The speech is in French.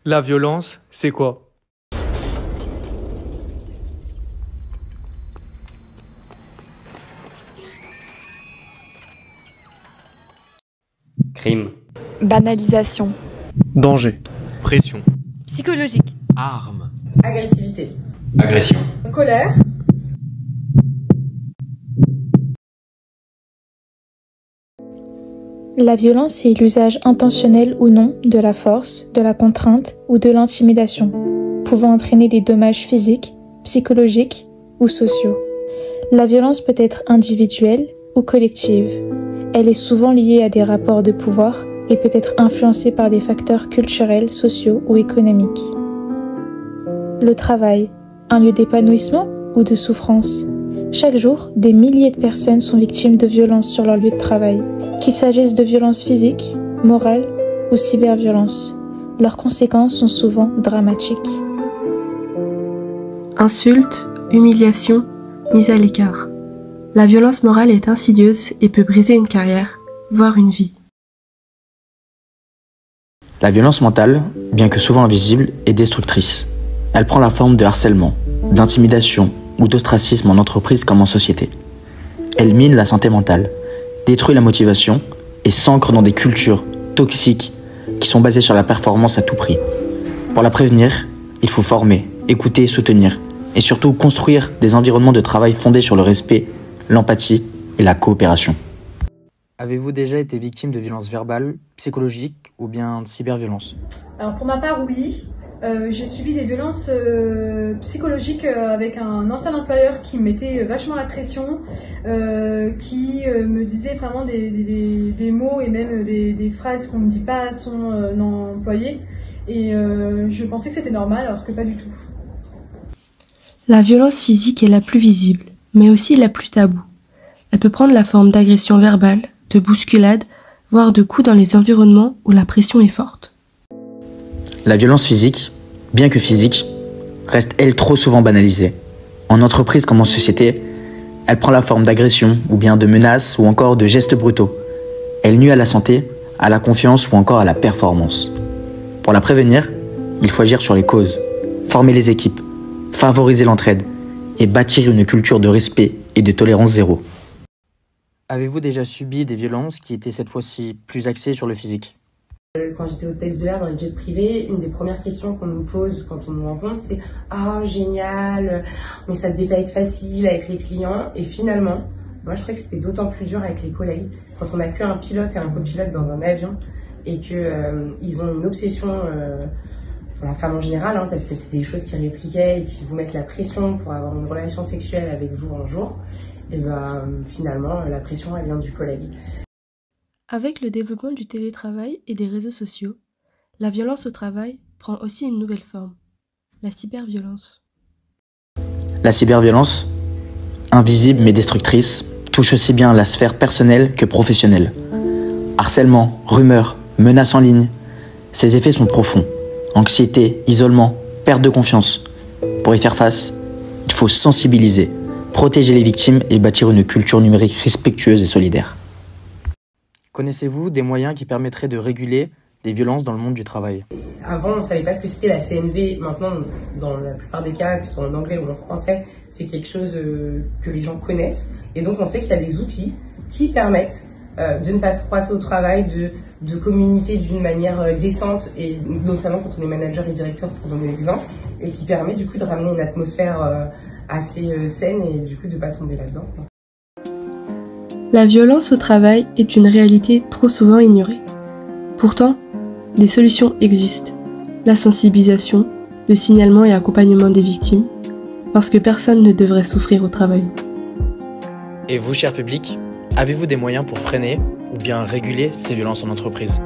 La violence, c'est quoi? Crime. Banalisation. Danger. Pression. Psychologique. Arme. Agressivité. Agression. Colère. La violence est l'usage intentionnel ou non de la force, de la contrainte ou de l'intimidation, pouvant entraîner des dommages physiques, psychologiques ou sociaux. La violence peut être individuelle ou collective. Elle est souvent liée à des rapports de pouvoir et peut être influencée par des facteurs culturels, sociaux ou économiques. Le travail, un lieu d'épanouissement ou de souffrance? Chaque jour, des milliers de personnes sont victimes de violences sur leur lieu de travail, qu'il s'agisse de violences physiques, morales ou cyberviolences. Leurs conséquences sont souvent dramatiques. Insultes, humiliations, mise à l'écart. La violence morale est insidieuse et peut briser une carrière, voire une vie. La violence mentale, bien que souvent invisible, est destructrice. Elle prend la forme de harcèlement, d'intimidation ou d'ostracisme en entreprise comme en société. Elle mine la santé mentale, détruit la motivation et s'ancre dans des cultures toxiques qui sont basées sur la performance à tout prix. Pour la prévenir, il faut former, écouter et soutenir, et surtout construire des environnements de travail fondés sur le respect, l'empathie et la coopération. Avez-vous déjà été victime de violences verbales, psychologiques ou bien de cyberviolence? Alors pour ma part, oui. J'ai subi des violences psychologiques avec un ancien employeur qui me mettait vachement la pression, qui me disait vraiment des mots et même des phrases qu'on ne dit pas à son employé. Et je pensais que c'était normal alors que pas du tout. La violence physique est la plus visible, mais aussi la plus taboue. Elle peut prendre la forme d'agressions verbales, de bousculades, voire de coups dans les environnements où la pression est forte. La violence physique, bien que physique, reste elle trop souvent banalisée. En entreprise comme en société, elle prend la forme d'agressions ou bien de menaces ou encore de gestes brutaux. Elle nuit à la santé, à la confiance ou encore à la performance. Pour la prévenir, il faut agir sur les causes, former les équipes, favoriser l'entraide et bâtir une culture de respect et de tolérance zéro. Avez-vous déjà subi des violences qui étaient cette fois-ci plus axées sur le physique? Quand j'étais hôtesse de l'air dans les jets privés, une des premières questions qu'on nous pose quand on nous rencontre, c'est « Ah, génial, mais ça devait pas être facile avec les clients ». Et finalement, moi je trouvais que c'était d'autant plus dur avec les collègues quand on n'a qu'un pilote et un copilote dans un avion et qu'ils ont une obsession pour la femme en général, parce que c'était des choses qui répliquaient et qui vous mettent la pression pour avoir une relation sexuelle avec vous un jour. Et finalement, la pression elle vient du collègue. Avec le développement du télétravail et des réseaux sociaux, la violence au travail prend aussi une nouvelle forme, la cyberviolence. La cyberviolence, invisible mais destructrice, touche aussi bien la sphère personnelle que professionnelle. Harcèlement, rumeurs, menaces en ligne, ces effets sont profonds. Anxiété, isolement, perte de confiance. Pour y faire face, il faut sensibiliser, protéger les victimes et bâtir une culture numérique respectueuse et solidaire. Connaissez-vous des moyens qui permettraient de réguler les violences dans le monde du travail? Avant, on ne savait pas ce que c'était la CNV. Maintenant, dans la plupart des cas, que ce soit en anglais ou en français, c'est quelque chose que les gens connaissent. Et donc, on sait qu'il y a des outils qui permettent de ne pas se froisser au travail, de communiquer d'une manière décente, et notamment quand on est manager et directeur, pour donner l'exemple, et qui permet du coup de ramener une atmosphère assez saine et du coup de ne pas tomber là-dedans. La violence au travail est une réalité trop souvent ignorée. Pourtant, des solutions existent. La sensibilisation, le signalement et accompagnement des victimes, parce que personne ne devrait souffrir au travail. Et vous, cher public, avez-vous des moyens pour freiner ou bien réguler ces violences en entreprise?